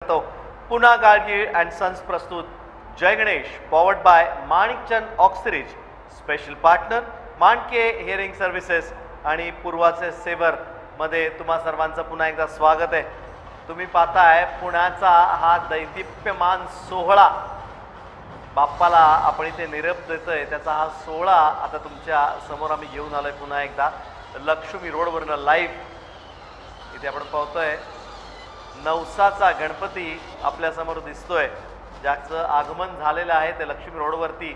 करतो. पुन्हा Gadgil and sons प्रस्तुत Jai Ganesh, powered by Manikchand Oxyrich, special partner Manke hearing services आणि पूर्वाचे सेवर मध्ये तुम्हा सर्वांचं पुन्हा एकदा स्वागत आहे. तुम्ही पाहताय पुण्याचा हा दैदिप्यमान सोहळा, बाप्पाला आपण इथे निरोप देतोय त्याचा हा सोहळा आता तुमच्या समोर आम्ही घेऊन आलोय. पुन्हा एकदा लक्ष्मी रोडवरनं लाईव्ह इथे आपण पाहतोय नवसाचा गणपती आपल्यासमोर दिसतोय, ज्याचं आगमन झालेलं आहे ते लक्ष्मी रोडवरती.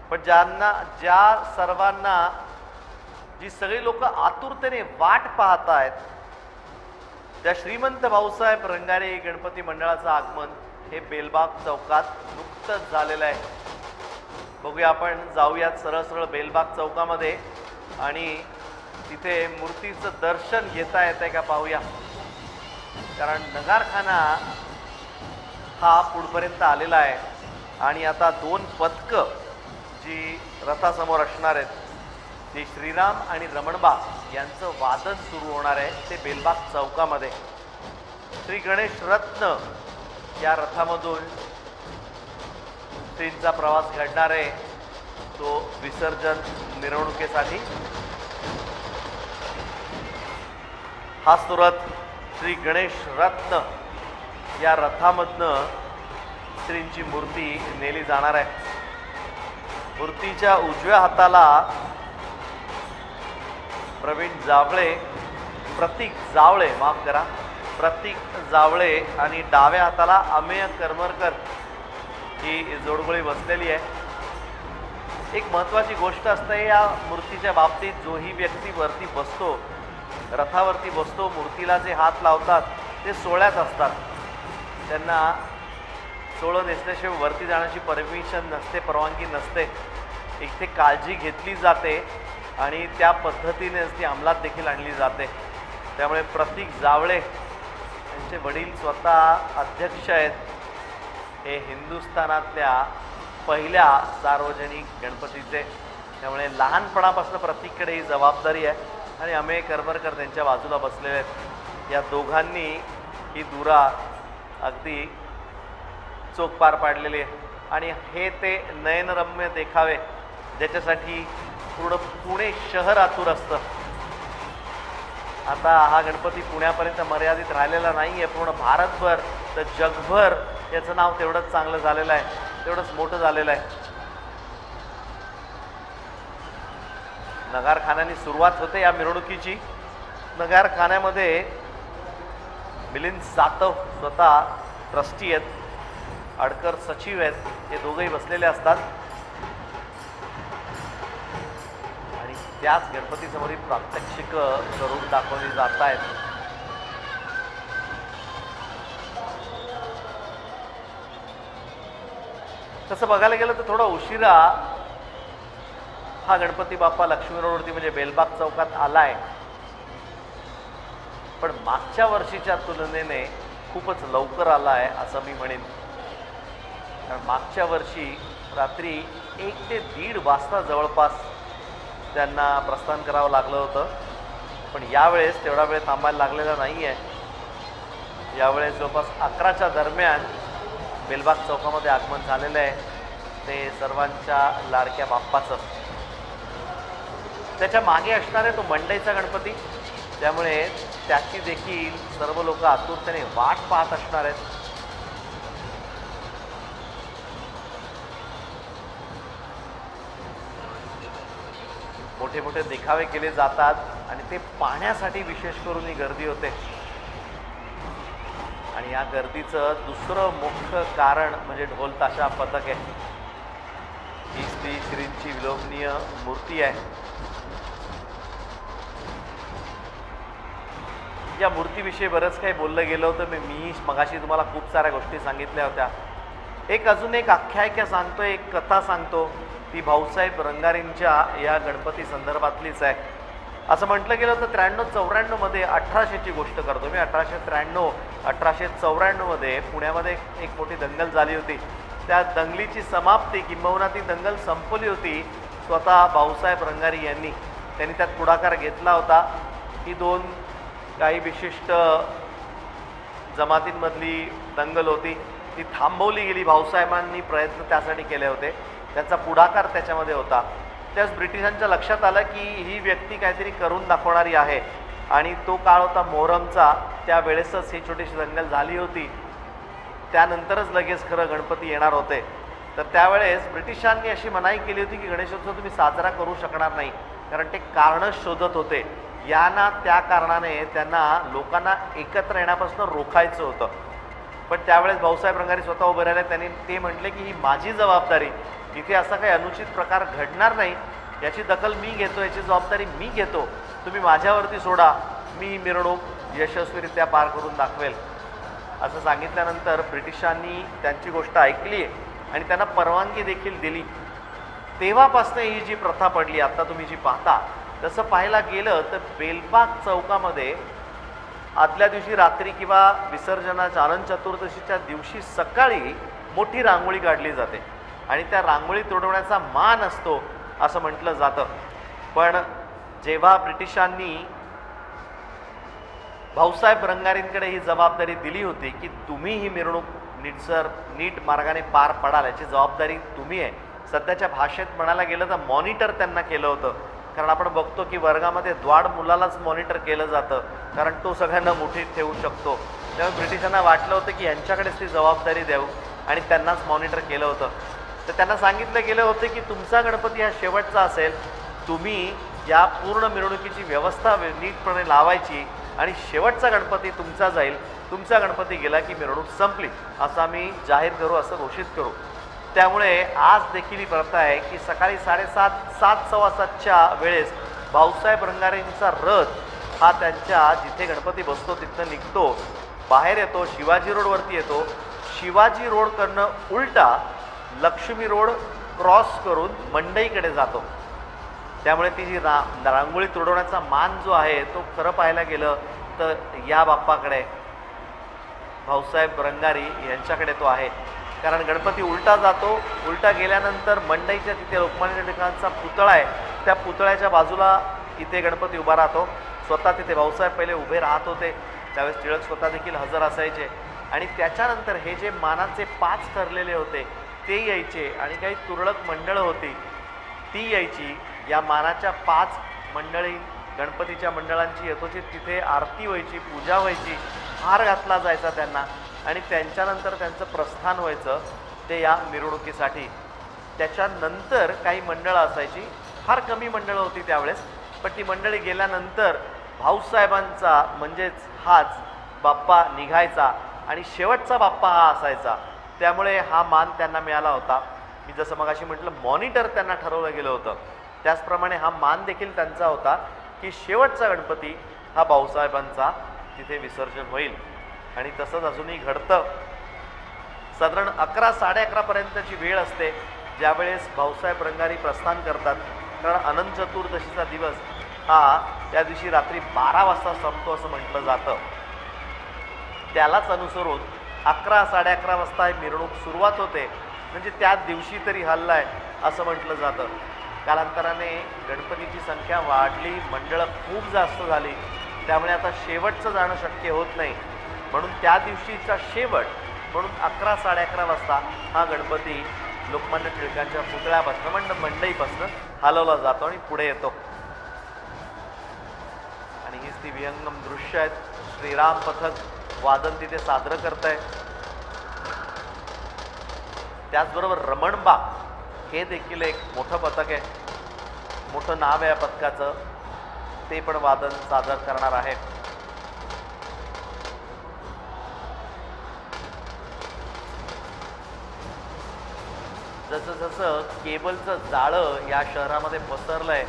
पण ज्या सर्वांना जी सगळी लोक आतुरतेने वाट पाहत आहेत, त्या श्रीमंत भाऊसाहेब रंगारे गणपती मंडळाचं आगमन हे बेलबाग चौकात नुकतंच झालेलं आहे. बघूया, आपण जाऊयात सरळ सरळ बेलबाग चौकामध्ये आणि तिथे मूर्तीचं दर्शन घेता येतंय का पाहूया. कारण नगारखाना हा पुढपर्यंत आलेला आहे आणि आता दोन पथकं जी रथासमोर असणार आहेत ती श्रीराम आणि रमणबा यांचं वादन सुरू होणार आहे ते बेलबाग चौकामध्ये. श्री गणेश रत्न या रथामधून श्रींचा प्रवास घडणार आहे, तो विसर्जन मिरवणुकीसाठी. हाच तो रथ श्री गणेश रत्न या रथामधनं श्रींची मूर्ती नेली जाणार आहे. मूर्तीच्या उजव्या हाताला प्रतीक जावळे आणि डाव्या हाताला अमेय करमरकर ही जोडगोळी बसलेली आहे. एक महत्त्वाची गोष्ट असते या मूर्तीच्या बाबतीत, जो ही व्यक्ती वरती बसतो, रथावरती बसतो, मूर्तीला जे हात लावतात ते सोहळ्यात असतात. त्यांना सोहळं नेसल्याशिवाय वरती जाण्याची परमिशन नसते, परवानगी नसते. इथे काळजी घेतली जाते आणि त्या पद्धतीनेच ती अंमलात देखील आणली जाते. त्यामुळे प्रतीक जावळे यांचे वडील स्वतः अध्यक्ष आहेत. हे हिंदुस्थानातल्या पहिल्या सार्वजनिक गणपतीचे, त्यामुळे लहानपणापासून प्रतीककडे ही जबाबदारी आहे आणि अमेय करमरकर त्यांच्या बाजूला बसलेले आहेत. या दोघांनी ही दुरा अगदी चोख पार पाडलेली आहे आणि हे ते नयनरम्य देखावे ज्याच्यासाठी पूर्ण पुणे शहर आतुर असतं. आता हा गणपती पुण्यापर्यंत मर्यादित राहिलेला नाही आहे, पूर्ण भारतभर तर जगभर याचं नाव तेवढंच चांगलं झालेलं आहे, तेवढंच मोठं झालेलं आहे. नगारखान्याने सुरुवात होते या मिरवणुकीची. नगारखान्यामध्ये मिलिंद सातव स्वतः ट्रस्टी आहेत, अडकर सचिव आहेत, हे दोघंही बसलेले असतात आणि त्याच गणपतीसमोर प्रात्यक्षिक करून दाखवली जात आहेत. तसं बघायला गेलं तर थोडा उशिरा हा गणपती बाप्पा लक्ष्मी रोडवरती म्हणजे बेलबाग चौकात आलाय, पण मागच्या वर्षीच्या तुलनेने खूपच लवकर आला आहे असं मी म्हणेन. कारण मागच्या वर्षी रात्री 1 ते 1:30 वाजता जवळपास त्यांना प्रस्थान करावं लागलं होतं, पण यावेळेस तेवढा वेळ थांबायला लागलेला नाही आहे. यावेळेस जवळपास 11च्या दरम्यान बेलबाग चौकामध्ये आगमन झालेलं आहे ते सर्वांच्या लाडक्या बाप्पाचं. त्याच्या मागे असणार आहे तो मंडईचा गणपती, त्यामुळे त्याची देखील सर्व लोक आतुरतेने वाट पाहत असणार आहेत. मोठे मोठे देखावे केले जातात आणि ते पाहण्यासाठी विशेष करून ही गर्दी होते. आणि या गर्दीचं दुसरं मुख्य कारण म्हणजे ढोल ताशा पथक आहे. ही श्रींची विलोभनीय मूर्ती आहे. या मूर्तीविषयी बरंच काही बोललं गेलं होतं. मी मगाशी तुम्हाला खूप साऱ्या गोष्टी सांगितल्या होत्या. अजून एक आख्यायिका सांगतो, एक कथा सांगतो, ती भाऊसाहेब रंगारेंच्या या गणपती संदर्भातलीच आहे. असं म्हटलं गेलं तर 93-94 मध्ये 1800ची गोष्ट करतो मी. 1893-1894 मध्ये पुण्यामध्ये एक मोठी दंगल झाली होती. त्या दंगलीची समाप्ती किंबहुना ती दंगल संपवली होती स्वतः भाऊसाहेब रंगारी यांनी. त्यांनी त्यात पुढाकार घेतला होता. ही दोन काही विशिष्ट जमातींमधली दंगल होती ती थांबवली गेली. भाऊसाहेबांनी प्रयत्न त्यासाठी केले होते, त्यांचा पुढाकार त्याच्यामध्ये होता. त्याच ब्रिटिशांच्या लक्षात आलं की ही व्यक्ती काहीतरी करून दाखवणारी आहे आणि तो काळ होता मोहरमचा. त्यावेळेसच ही छोटीशी दंगल झाली होती, त्यानंतरच लगेच खरं गणपती येणार होते. तर त्यावेळेस ब्रिटिशांनी अशी मनाई केली होती की गणेशोत्सव तुम्ही साजरा करू शकणार नाही, कारण ते कारणं शोधत होते. यांना त्या कारणाने त्यांना लोकांना एकत्र येण्यापासून रोखायचं होतं. पण त्यावेळेस भाऊसाहेब रंगारी स्वतः उभे राहिले. त्यांनी ते म्हटले की ही माझी जबाबदारी, इथे असा काही अनुचित प्रकार घडणार नाही, याची दखल मी घेतो, याची जबाबदारी मी घेतो, तुम्ही माझ्यावरती सोडा, मी मिरवणूक यशस्वीरित्या पार करून दाखवेल. असं सांगितल्यानंतर ब्रिटिशांनी त्यांची गोष्ट ऐकली आणि त्यांना परवानगी देखील दिली. तेव्हापासून ही जी प्रथा पडली आता तुम्ही जी पाहता, तसं पाहायला गेलं तर बेलबाग चौकामध्ये आदल्या दिवशी रात्री किंवा विसर्जनाच्या अनंत चतुर्दशीच्या दिवशी सकाळी मोठी रांगोळी काढली जाते आणि त्या रांगोळी तोडवण्याचा मान असतो असं म्हटलं जातं. पण जेव्हा ब्रिटिशांनी भाऊसाहेब रंगारींकडे ही जबाबदारी दिली होती की तुम्ही ही मिरवणूक नीट मार्गाने पार पडाल, याची जबाबदारी तुम्ही आहे. सध्याच्या भाषेत म्हणायला गेलं तर मॉनिटर त्यांना केलं होतं, कारण आपण बघतो की वर्गामध्ये द्वाड मुलालाच मॉनिटर केलं जातं, कारण तो सगळ्यांना मुठीत ठेवू शकतो. त्यामुळे ब्रिटिशांना वाटलं होतं की यांच्याकडेच ती जबाबदारी देऊ आणि त्यांनाच मॉनिटर केलं होतं. तर त्यांना सांगितलं गेलं होतं की तुमचा गणपती हा शेवटचा असेल, तुम्ही या पूर्ण मिरवणुकीची व्यवस्था नीटपणे लावायची आणि शेवटचा गणपती तुमचा जाईल. तुमचा गणपती गेला की मिरवणूक संपली असं आम्ही जाहीर करू, असं घोषित करू. त्यामुळे आज देखील ही प्रथा आहे की सकाळी 7:30 7:15च्या वेळेस भाऊसाहेब रंगारेंचा रथ हा त्यांच्या जिथे गणपती बसतो तिथं निघतो, बाहेर येतो, शिवाजी रोडवरती येतो. शिवाजी रोडकडनं उलटा लक्ष्मी रोड क्रॉस करून मंडईकडे जातो. त्यामुळे ती जी रांगोळी तोडवण्याचा मान जो आहे तो खरं पाहायला गेलं तर या बाप्पाकडे, भाऊसाहेब रंगारी यांच्याकडे तो आहे. कारण गणपती उलटा जातो, उलटा गेल्यानंतर मंडईच्या तिथे लोकमान्य टिळकांचा पुतळा आहे, त्या पुतळ्याच्या बाजूला इथे गणपती उभा राहतो. स्वतः तिथे भाऊसाहेब पहिले उभे राहत होते, त्यावेळेस टिळक स्वतः देखील हजर असायचे. आणि त्याच्यानंतर हे जे मानाचे 5 ठरलेले होते ते यायचे आणि काही तुरळक मंडळं होती ती यायची. या मानाच्या 5 मंडळी गणपतीच्या मंडळांची यथोचित तिथे आरती व्हायची, पूजा व्हायची, हार घातला जायचा त्यांना आणि त्यांच्यानंतर त्यांचं प्रस्थान व्हायचं ते या मिरवणुकीसाठी. त्याच्यानंतर काही मंडळं असायची, फार कमी मंडळं होती त्यावेळेस, पण ती मंडळी गेल्यानंतर भाऊसाहेबांचा म्हणजेच हाच बाप्पा निघायचा आणि शेवटचा बाप्पा हा असायचा. त्यामुळे हा मान त्यांना मिळाला होता. मी जसं मगाशी म्हटलं मॉनिटर त्यांना ठरवलं गेलं होतं, त्याचप्रमाणे हा मान देखील त्यांचा होता की शेवटचा गणपती हा भाऊसाहेबांचा तिथे विसर्जन होईल. आणि तसंच अजूनही घडतं. साधारण 11 11:30 पर्यंतची वेळ असते ज्यावेळेस भाऊसाहेब रंगारी प्रस्थान करतात, कारण अनंत चतुर्दशीचा दिवस हा त्या दिवशी रात्री 12 वाजता संपतो असं म्हटलं जातं. त्यालाच अनुसरून 11 11:30 वाजता मिरवणूक सुरुवात होते, म्हणजे त्याच दिवशी तरी हल्ला आहे असं म्हटलं जातं. कालांतराने गणपतीची संख्या वाढली, मंडळं खूप जास्त झाली, त्यामुळे आता शेवटचं जाणं शक्य होत नाही. म्हणून त्या दिवशीचा शेवट म्हणून 11 11:30 वाजता हा गणपती लोकमान्य टिळकांच्या पुतळ्यापासून मंडईपासून हलवला जातो आणि पुढे येतो. आणि हीच ती विहंगम दृश्य आहेत. श्रीराम पथक वादन तिथे सादर करत आहे. त्याचबरोबर रमणबाग हे देखील एक मोठं पथक आहे, मोठं नाव आहे या पथकाचं, ते पण वादन सादर करणार आहे. जसं जसं केबलचं जाळं या शहरामध्ये पसरलं आहे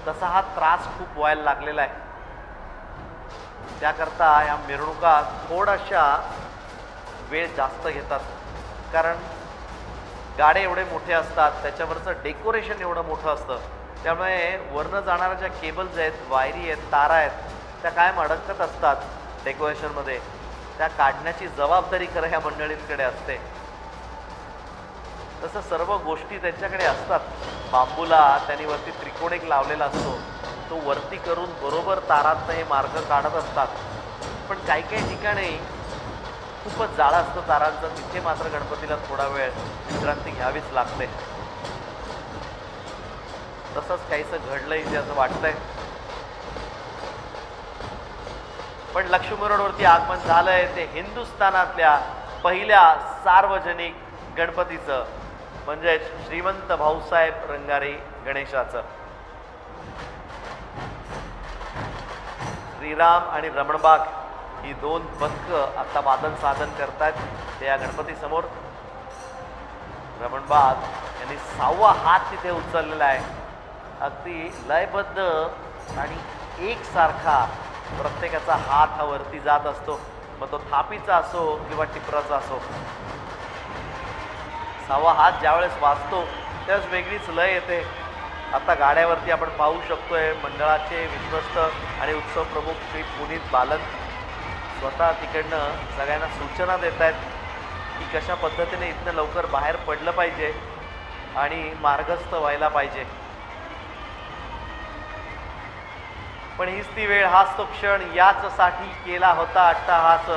तसा हा त्रास खूप व्हायला लागलेला आहे. त्याकरता या मिरवणुका थोड्याशा वेळ जास्त घेतात, कारण गाडे एवढे मोठे असतात, त्याच्यावरचं डेकोरेशन एवढं मोठं असतं, त्यामुळे वरनं जाणाऱ्या ज्या केबल्स आहेत, वायरी आहेत, तारा आहेत, त्या कायम अडकत असतात डेकोरेशनमध्ये. त्या काढण्याची जबाबदारी खरं ह्या मंडळींकडे असते. तसं सर्व गोष्टी त्यांच्याकडे असतात. बांबूला त्यांनी वरती त्रिकोण एक लावलेला असतो, तो वरती करून बरोबर तारातनं हे मार्ग काढत असतात. पण काही काही ठिकाणी खूपच जाळं असतं तारांचं, तिथे मात्र गणपतीला थोडा वेळ विश्रांती घ्यावीच लागते. तसंच काहीसं घडलं इथे असं वाटतंय. पण लक्ष्मी रोडवरती आगमन झालंय ते हिंदुस्थानातल्या पहिल्या सार्वजनिक गणपतीचं, म्हणजे श्रीमंत भाऊसाहेब रंगारी गणेशाचं. श्रीराम आणि रमणबाग ही दोन पथकं आता वादन साधन करतात ते या गणपती समोर. रमणबाग यांनी 6वा हात तिथे उचललेला आहे. अगदी लयबद्ध आणि एकसारखा प्रत्येकाचा हात हा वरती जात असतो, मग तो थापीचा असो किंवा टिपराचा असो. 6वा हात ज्यावेळेस वाजतो त्यावेळेस वेगळीच लय येते. आता गाड्यावरती आपण पाहू शकतोय मंडळाचे विश्वस्त आणि उत्सव प्रमुख श्री पुनीत बालन स्वतः तिकडनं सगळ्यांना सूचना देत आहेत की कशा पद्धतीने इथनं लवकर बाहेर पडलं पाहिजे आणि मार्गस्थ व्हायला पाहिजे. पण हीच ती वेळ, हाच तो क्षण, याचसाठी केला होता अट्टहास,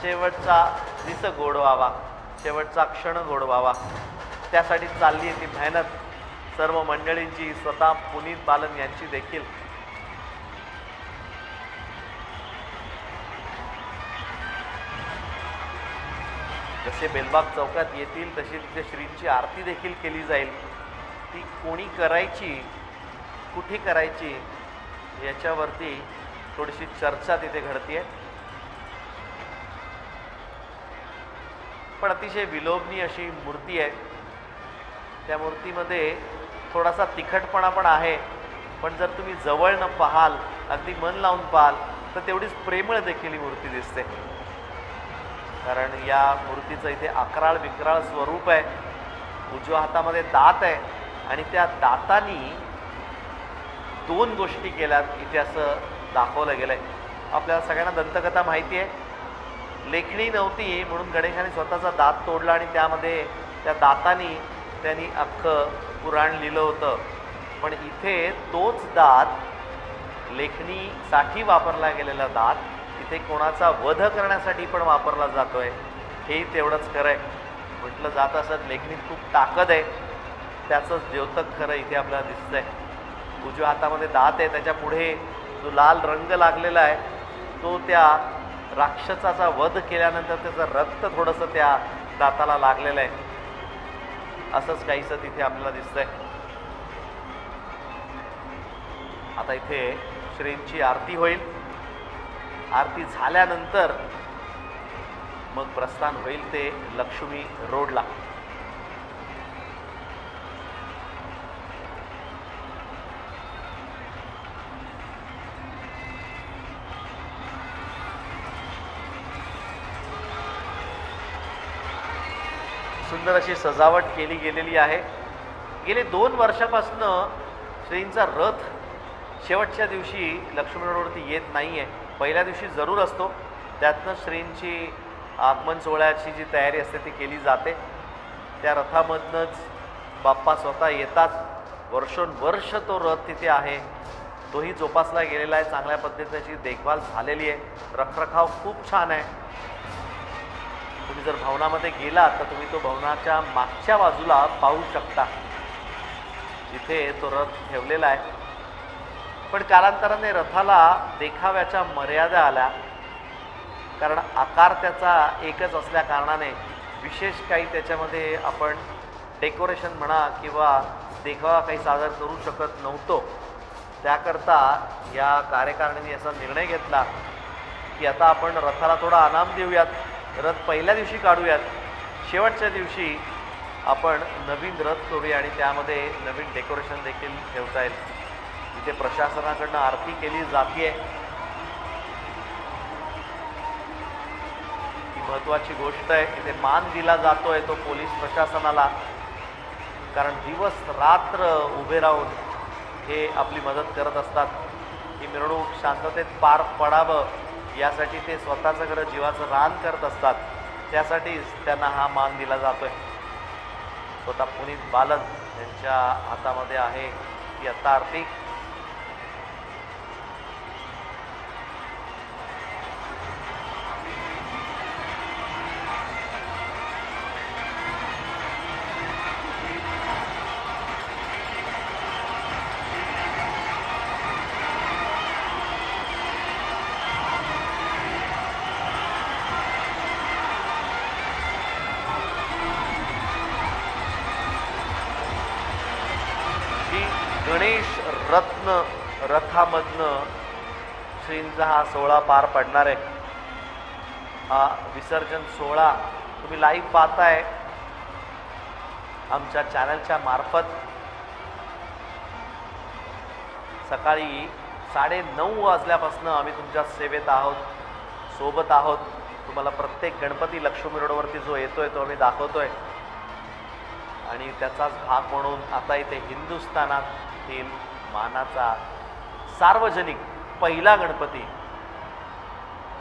शेवटचा दिस गोड व्हावा, शेवटचा क्षण गोड व्हावा. त्यासाठी चालली आहे ती मेहनत सर्व मंडळींची, स्वतः पुनीत बालन यांची देखील. जसे बेलबाग चौकात येतील तशी तिथे श्रींची आरती देखील केली जाईल. ती कोणी करायची, कुठे करायची याच्यावरती थोडीशी चर्चा तिथे घडतीये. पण अतिशय विलोभनीय अशी मूर्ती आहे. त्या मूर्तीमध्ये थोडासा तिखटपणा पण आहे, पण जर तुम्ही जवळनं पाहाल, अगदी मन लावून पाहाल तर तेवढीच प्रेमळ देखील ही मूर्ती दिसते. कारण या मूर्तीचं इथे अकराळ विक्राळ स्वरूप आहे. उजव्या हातामध्ये दात आहे आणि त्या दातांनी 2 गोष्टी केल्यात इथे असं दाखवलं गेलंय. आपल्याला सगळ्यांना दंतकथा माहिती आहे. लेखणी नव्हती म्हणून गणेशाने स्वतःचा दात तोडला आणि त्यामध्ये त्या दातांनी त्यांनी अख्खं पुराण लिहिलं होतं. पण इथे तोच दात लेखणीसाठी वापरला गेलेला दात इथे कोणाचा वध करण्यासाठी पण वापरला जातोय, हेही तेवढंच खरं आहे. म्हटलं जात असत लेखणीत खूप ताकद आहे, त्याचंच द्योतक खरं इथे आपल्याला दिसतंय. उजव्या हातामध्ये दात आहे, त्याच्या पुढे जो लाल रंग लागलेला आहे तो त्या राक्षसाचा वध केल्यानंतर त्याचं रक्त थोडंसं त्या दाताला लागलेलं आहे. असंच काहीसं तिथे आपल्याला दिसतंय. आता इथे श्रींची आरती होईल. आरती झाल्यानंतर मग प्रस्थान होईल ते लक्ष्मी रोडला. सुंदर अशी सजावट केली गेलेली आहे. गेले 2 वर्षापासून श्रींचा रथ शेवटच्या दिवशी लक्ष्मी रोडवरती येत नाही आहे. पहिल्या दिवशी जरूर असतो. त्यातनं श्रींची आगमन सोहळ्याची जी तयारी असते ती केली जाते. त्या रथामधनंच बाप्पा स्वतः येतात. वर्षोनवर्ष तो रथ तिथे आहे, तोही जोपासला गेलेला आहे. चांगल्या पद्धतीची देखभाल झालेली आहे. रखरखाव खूप छान आहे. तुम्ही जर भवनामध्ये गेलात तर तुम्ही तो भवनाच्या मागच्या बाजूला पाहू शकता, जिथे तो रथ ठेवलेला आहे. पण कालांतराने रथाला देखाव्याच्या मर्यादा आल्या, कारण आकार त्याचा एकच असल्या कारणाने विशेष काही त्याच्यामध्ये आपण डेकोरेशन म्हणा किंवा देखावा काही सादर करू शकत नव्हतो. त्याकरता या कार्यकारिणीने असा निर्णय घेतला की आता आपण रथाला थोडा आराम देऊयात, रथ पहिल्या दिवशी काढूयात, शेवटच्या दिवशी आपण नवीन रथ करूया आणि त्यामध्ये नवीन डेकोरेशन देखील ठेवता येईल. इथे प्रशासनाकडनं आरती केली जाते. ही महत्त्वाची गोष्ट आहे. इथे मान दिला जातोय तो पोलीस प्रशासनाला, कारण दिवस रात्र उभे राहून हे आपली मदत करत असतात. ही मिरवणूक शांततेत पार पडावं यासाठी ते स्वतःचं खरं जीवाचं रान करत असतात. त्यासाठीच त्यांना हा मान दिला जातोय. स्वतः पुनीत बालन यांच्या हातामध्ये आहे ही आत्ता आरती. गणेश रत्न रथामधनं श्रींचा हा सोहळा पार पडणार आहे. हा विसर्जन सोहळा तुम्ही लाईव्ह पाहताय आमच्या चॅनलच्या मार्फत. सकाळी 9:30 वाजल्यापासून आम्ही तुमच्या सेवेत आहोत, सोबत आहोत. तुम्हाला प्रत्येक गणपती लक्ष्मी रोडवरती जो येतोय तो आम्ही दाखवतोय आणि त्याचाच भाग म्हणून आता इथे हिंदुस्थानातील मानाचा सार्वजनिक पहिला गणपती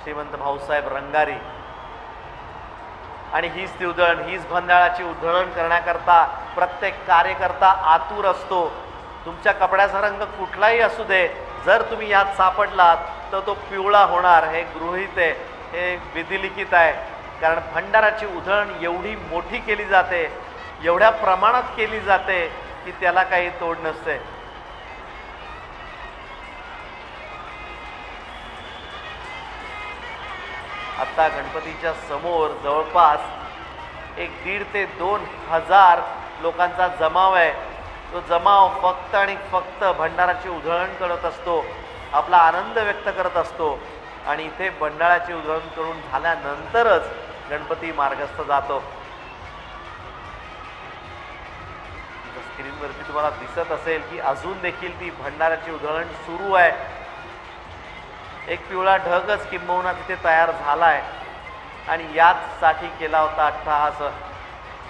श्रीमंत भाऊसाहेब रंगारी आणि हीच ती उधळण, हीच भंडाराची उधळण करण्याकरता प्रत्येक कार्यकर्ता आतुर असतो. तुमच्या कपड्याचा रंग कुठलाही असू दे, जर तुम्ही यात सापडलात तर तो पिवळा होणार, हे गृहीत आहे, हे विधिलिखित आहे. कारण भंडाराची उधळण एवढी मोठी केली जाते, एवढ्या प्रमाणात केली जाते की त्याला काही तोड नसते. आता गणपतीच्या समोर जवळपास 1,500 ते 2,000 लोकांचा जमाव आहे. तो जमाव फक्त आणि फक्त भंडाराची उधळण करत असतो, आपला आनंद व्यक्त करत असतो आणि इथे भंडाराची उधळण करून झाल्यानंतरच गणपती मार्गस्थ जातो. स्क्रीनवरती तुम्हाला दिसत असेल की अजून देखील ती भंडाराची उधळण सुरू आहे. एक पिवळा ढगच किंबहुना तिथे तयार झालाय आणि याचसाठी केला होता अट्टहास.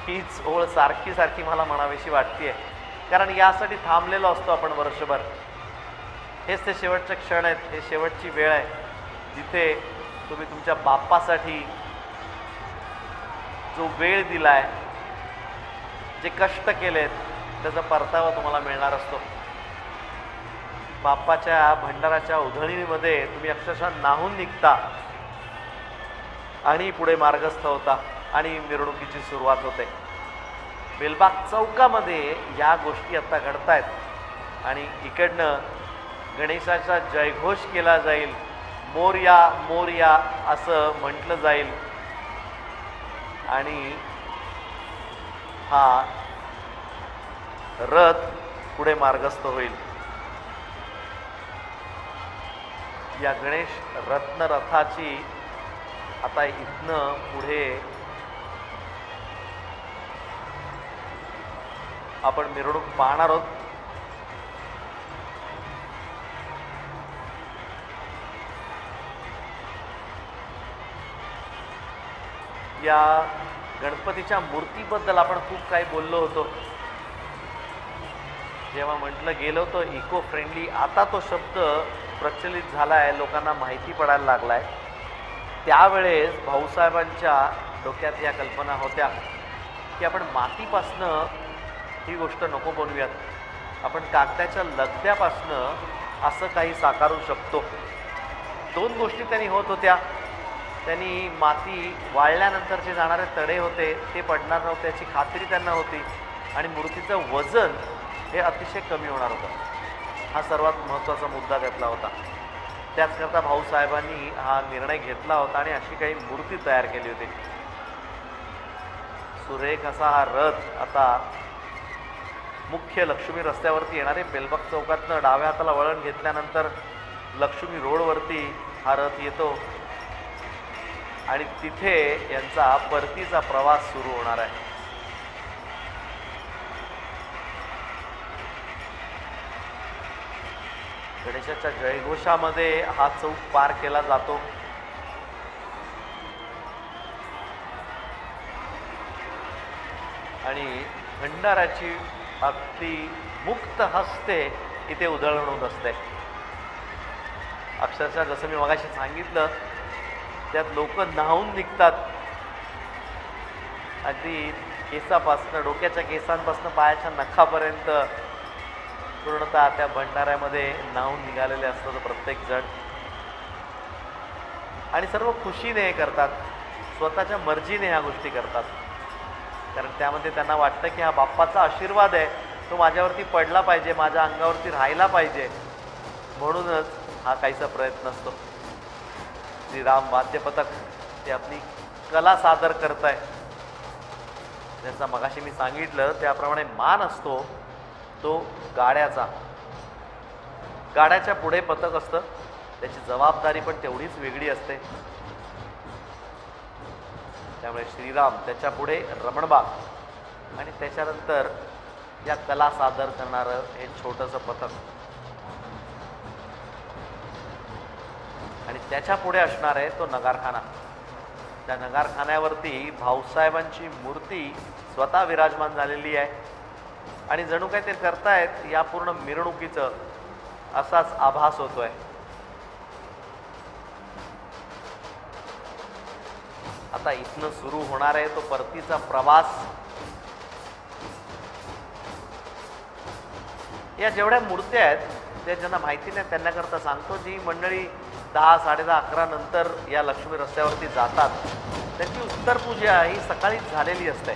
हीच ओळ सारखी सारखी मला म्हणावीशी वाटतेय, कारण यासाठी थांबलेलो असतो आपण वर्षभर. हेच ते शेवटचे क्षण आहेत, हे शेवटची वेळ आहे जिथे तुम्ही तुमच्या बाप्पासाठी जो वेळ दिलाय, जे कष्ट केलेत, त्याचा परतावा तुम्हाला मिळणार असतो. बाप्पाच्या भंडाराच्या उधळणीमध्ये तुम्ही अक्षरशः नाहून निघता आणि पुढे मार्गस्थ होता आणि मिरवणुकीची सुरुवात होते. बेलबाग चौकामध्ये या गोष्टी आता घडतायत आणि इकडनं गणेशाचा जयघोष केला जाईल, मोरया मोरया असं म्हटलं जाईल आणि हा रथ पुढे मार्गस्थ होईल. या गणेश रत्न रथाची आता इथनं पुढे आपण मिरवणूक पाहणार आहोत. या गणपतीच्या मूर्तीबद्दल आपण खूप काही बोललो होतो. जेव्हा म्हटलं गेलो तो इको फ्रेंडली, आता तो शब्द प्रचलित झाला आहे, लोकांना माहिती पडायला लागला आहे. त्यावेळेस भाऊसाहेबांच्या डोक्यात या कल्पना होत्या की आपण मातीपासनं ही गोष्ट नको बनवूयात, आपण कागदाच्या लगद्यापासनं असं काही साकारू शकतो. 2 गोष्टी त्यांनी होत होत्या. त्यांनी माती वाळल्यानंतरचे जाणारे तडे होते ते पडणार नव्हते याची खात्री त्यांना होती आणि मूर्तीचं वजन हे अतिशय कमी होणार होतं. हा सर्वात महत्त्वाचा मुद्दा त्यातला होता. त्याचकरता भाऊसाहेबांनी हा निर्णय घेतला होता आणि अशी काही मूर्ती तयार केली होती. सुरेख असा हा रथ आता मुख्य लक्ष्मी रस्त्यावरती येणारे बेलबाग चौकातनं डाव्या हाताला वळण घेतल्यानंतर लक्ष्मी रोडवरती हा रथ येतो आणि तिथे यांचा परतीचा प्रवास सुरू होणार आहे. गणेशाच्या जयघोषामध्ये हा चौक पार केला जातो. आणि भंडाराची अगदी मुक्त हस्ते इथे उधळण होत असते. अक्षरशः जसं मी मगाशी सांगितलं त्यात लोक न्हावून निघतात. अगदी केसापासनं, डोक्याच्या केसांपासनं पायाच्या नखापर्यंत पूर्णतः त्या भंडाऱ्यामध्ये न्हावून निघालेले असतात प्रत्येक जण आणि सर्व खुशीने हे करतात, स्वतःच्या मर्जीने ह्या गोष्टी करतात. कारण त्यामध्ये त्यांना वाटतं की हा बाप्पाचा आशीर्वाद आहे, तो माझ्यावरती पडला पाहिजे, माझ्या अंगावरती राहायला पाहिजे, म्हणूनच हा काहीसा प्रयत्न असतो. श्रीराम वाद्य पथक ते आपली कला सादर करताय. ज्यांचा मगाशी मी सांगितलं त्याप्रमाणे मान असतो तो गाड्याचा. गाड्याच्या पुढे पथक असतं, त्याची जबाबदारी पण तेवढीच वेगळी असते. त्यामुळे श्रीराम, त्याच्या पुढे रमणबाग आणि त्याच्यानंतर या कला सादर करणारं हे छोटंसं पथक आणि त्याच्या पुढे असणार आहे तो नगारखाना. त्या नगारखान्यावरती भाऊसाहेबांची मूर्ती स्वतः विराजमान झालेली आहे आणि जणू काय ते करतायत या पूर्ण मिरवणुकीचं असाच आभास होतोय. आता इथनं सुरू होणार आहे तो परतीचा प्रवास. या जेवढ्या मूर्त्या आहेत त्या ज्यांना माहिती नाही त्यांच्याकरता सांगतो. जी मंडळी 10, 10:30, 11 नंतर या लक्ष्मी रस्त्यावरती जातात त्यांची उत्तर पूजा ही सकाळीच झालेली असते.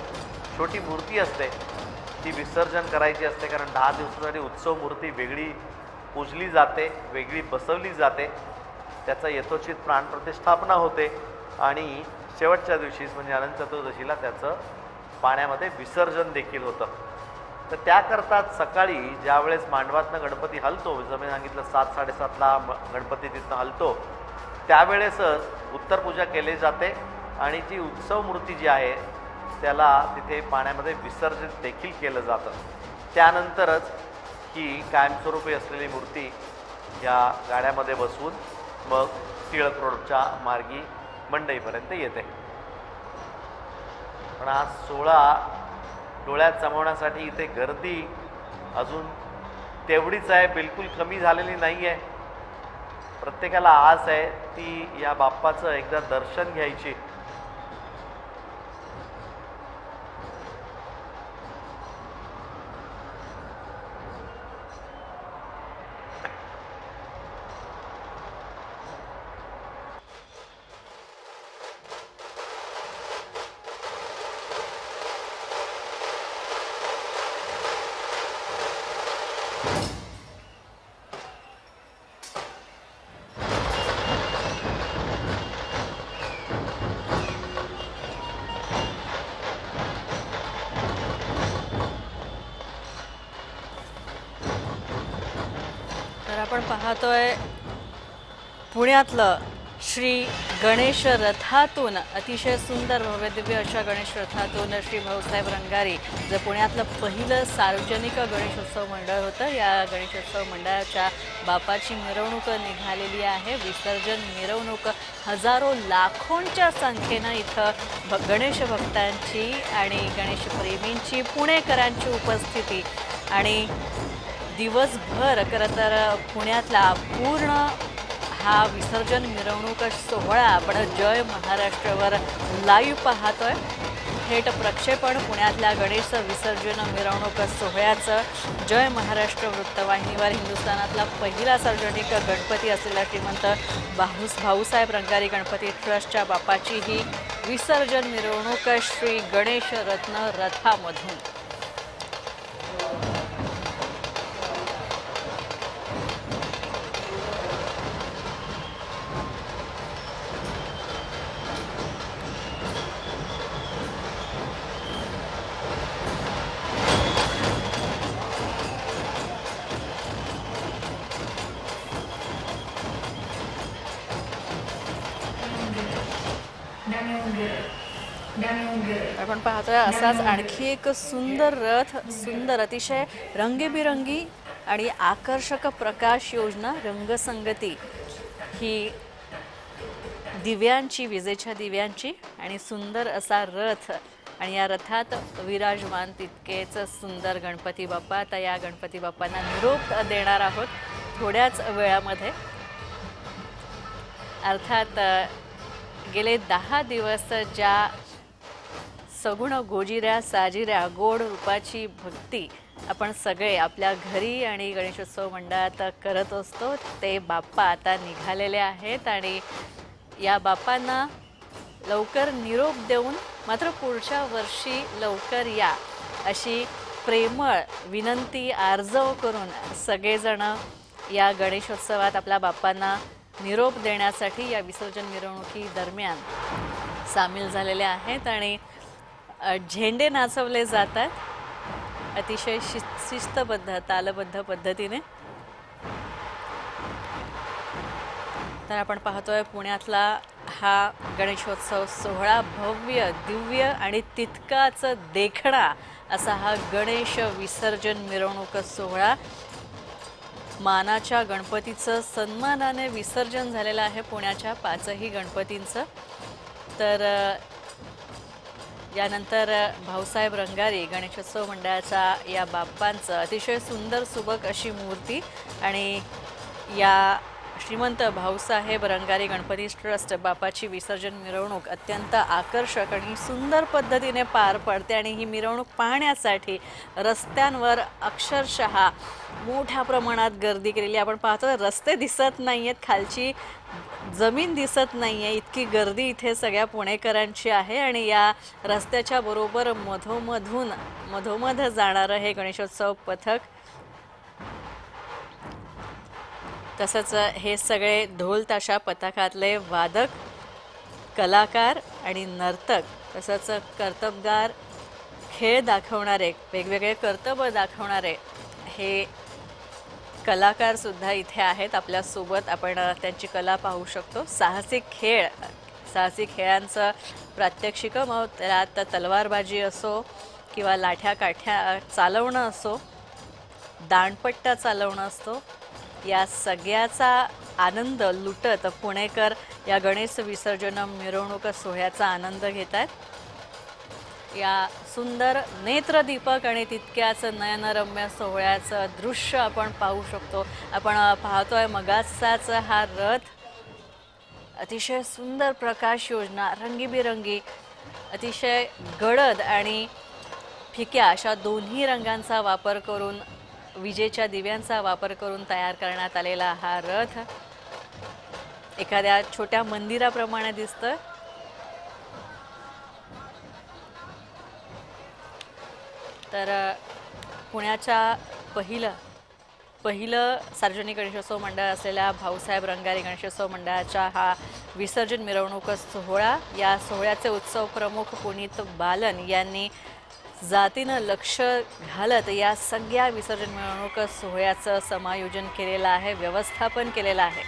छोटी मूर्ती असते, ती विसर्जन करायची असते, कारण 10 दिवसासाठी उत्सव मूर्ती वेगळी पूजली जाते, वेगळी बसवली जाते, त्याचा यथोचित प्राणप्रतिष्ठापना होते आणि शेवटच्या दिवशीच म्हणजे अनंत चतुर्दशीला त्याचं पाण्यामध्ये विसर्जन देखील होतं. तर त्याकरताच सकाळी ज्यावेळेस मांडवातनं गणपती हलतो, जसं सांगितलं 7, 7:30ला गणपती तिथनं हलतो, त्यावेळेसच उत्तरपूजा केली जाते आणि जी उत्सव मूर्ती जी आहे त्याला तिथे पाण्यामध्ये विसर्जित देखील केलं जातं. त्यानंतरच ही कायमस्वरूपी असलेली मूर्ती या गाड्यामध्ये बसवून मग टिळक रोडच्या मार्गी मंडईपर्यंत येते. पण हा सोहळा डोळ्यात जमवण्यासाठी इथे गर्दी अजून तेवढीच आहे, बिलकुल कमी झालेली नाही आहे. प्रत्येकाला आस आहे ती या बाप्पाचं एकदा दर्शन घ्यायची. आपण पाहतोय पुण्यातलं श्री गणेश रथातून अतिशय सुंदर भव्यदिव्य अशा गणेश रथातून श्री भाऊसाहेब रंगारी जे पुण्यातलं पहिलं सार्वजनिक गणेशोत्सव मंडळ होतं, या गणेशोत्सव मंडळाच्या बापाची मिरवणूक निघालेली आहे. विसर्जन मिरवणूक हजारो लाखोंच्या संख्येनं इथं गणेश भक्तांची आणि गणेश प्रेमींची, पुणेकरांची उपस्थिती आणि दिवसभर खरं तर पुण्यातला पूर्ण हा विसर्जन मिरवणूक सोहळा आपण जय महाराष्ट्रवर लाईव्ह पाहतोय. थेट प्रक्षेपण पुण्यातल्या गणेश विसर्जन मिरवणूक सोहळ्याचं जय महाराष्ट्र वृत्तवाहिनीवर. हिंदुस्थानातला पहिला सार्वजनिक गणपती असलेला श्रीमंत भाऊसाहेब रंगारी गणपती ट्रस्टच्या बापाची ही विसर्जन मिरवणूक श्री गणेश रत्न रथामधून. आपण पाहतोय असाच आणखी एक सुंदर रथ, सुंदर अतिशय रंगीबिरंगी आणि आकर्षक प्रकाश योजना, रंगसंगती ही दिव्यांची, विजेच्या दिव्यांची आणि सुंदर असा रथ आणि या रथात विराजमान तितकेच सुंदर गणपती बाप्पा. आता या गणपती बाप्पांना निरोप देणार आहोत थोड्याच वेळामध्ये. अर्थात गेले 10 दिवस ज्या सगुण गोजिऱ्या साजिऱ्या गोड रूपाची भक्ती आपण सगळे आपल्या घरी आणि गणेशोत्सव मंडळात करत असतो, ते बाप्पा आता निघालेले आहेत आणि या बाप्पांना लवकर निरोप देऊन मात्र पुढच्या वर्षी लवकर या अशी प्रेमळ विनंती आर्जव करून सगळेजण या गणेशोत्सवात आपल्या बाप्पांना निरोप देण्यासाठी या विसर्जन मिरवणुकी दरम्यान सामील झालेले आहेत आणि झेंडे नाचवले जातात अतिशय शिस्तबद्ध तालबद्ध पद्धतीने. तर आपण पाहतोय पुण्यातला हा गणेशोत्सव सोहळा भव्य दिव्य आणि तितकाच देखणा असा हा गणेश विसर्जन मिरवणूक सोहळा मानाच्या गणपतीचं सन्मानाने विसर्जन झालेलं आहे पुण्याच्या 5ही गणपतींचं। तर यानंतर भाऊसाहेब रंगारी गणेशोत्सव मंडळाच्या या बाप्पांचं अतिशय सुंदर सुबक अशी मूर्ती आणि या श्रीमंत भाऊसाहेब रंगारी गणपती ट्रस्ट बाप्पाची विसर्जन मिरवणूक अत्यंत आकर्षक आणि सुंदर पद्धतीने पार पडते आणि ही मिरवणूक पाहण्यासाठी रस्त्यांवर अक्षरशः मोठ्या प्रमाणात गर्दी केलेली आपण पाहतो। रस्ते दिसत नाहीयेत, खालची जमीन दिसत नाहीये, इतकी गर्दी इथे सगळ्या पुणेकरांची आहे आणि या रस्त्याच्या बरोबर मधोमध जाणारं हे गणेशोत्सव पथक, तसंच हे सगळे ढोल ताशा पथकातले वादक, कलाकार आणि नर्तक, तसंच कर्तबगार, खेळ दाखवणारे, वेगवेगळे कर्तव्य दाखवणारे हे कलाकार सुद्धा इथे आहेत आपल्यासोबत। आपण त्यांची कला पाहू शकतो। साहसी खेळांचं प्रात्यक्षिक, मग त्यात तलवारबाजी असो किंवा लाठ्या काठ्या चालवणं असो, दांडपट्टा चालवणं असतो, या सगळ्याचा आनंद लुटत पुणेकर या गणेश विसर्जन मिरवणूक सोहळ्याचा आनंद घेतात। या सुंदर नेत्रदीपक आणि तितक्याच नयनरम्य सोहळ्याचं दृश्य आपण पाहू शकतो। आपण पाहतोय मगाचाच हा रथ, अतिशय सुंदर प्रकाश योजना, रंगीबिरंगी, अतिशय गडद आणि फिक्या अशा दोन्ही रंगांचा वापर करून, विजेच्या दिव्यांचा वापर करून तयार करण्यात आलेला हा रथ एखाद्या छोट्या मंदिराप्रमाणे दिसतोय। तर पुण्याच्या पहिलं सार्वजनिक गणेशोत्सव मंडळ असलेल्या भाऊसाहेब रंगारी गणेशोत्सव मंडळाच्या हा विसर्जन मिरवणूक सोहळा, या सोहळ्याचे उत्सव प्रमुख पुनीत बालन यांनी जातीनं लक्ष घालत या सगळ्या विसर्जन मिरवणूक सोहळ्याचं समायोजन केलेलं आहे, व्यवस्थापन केलेलं आहे।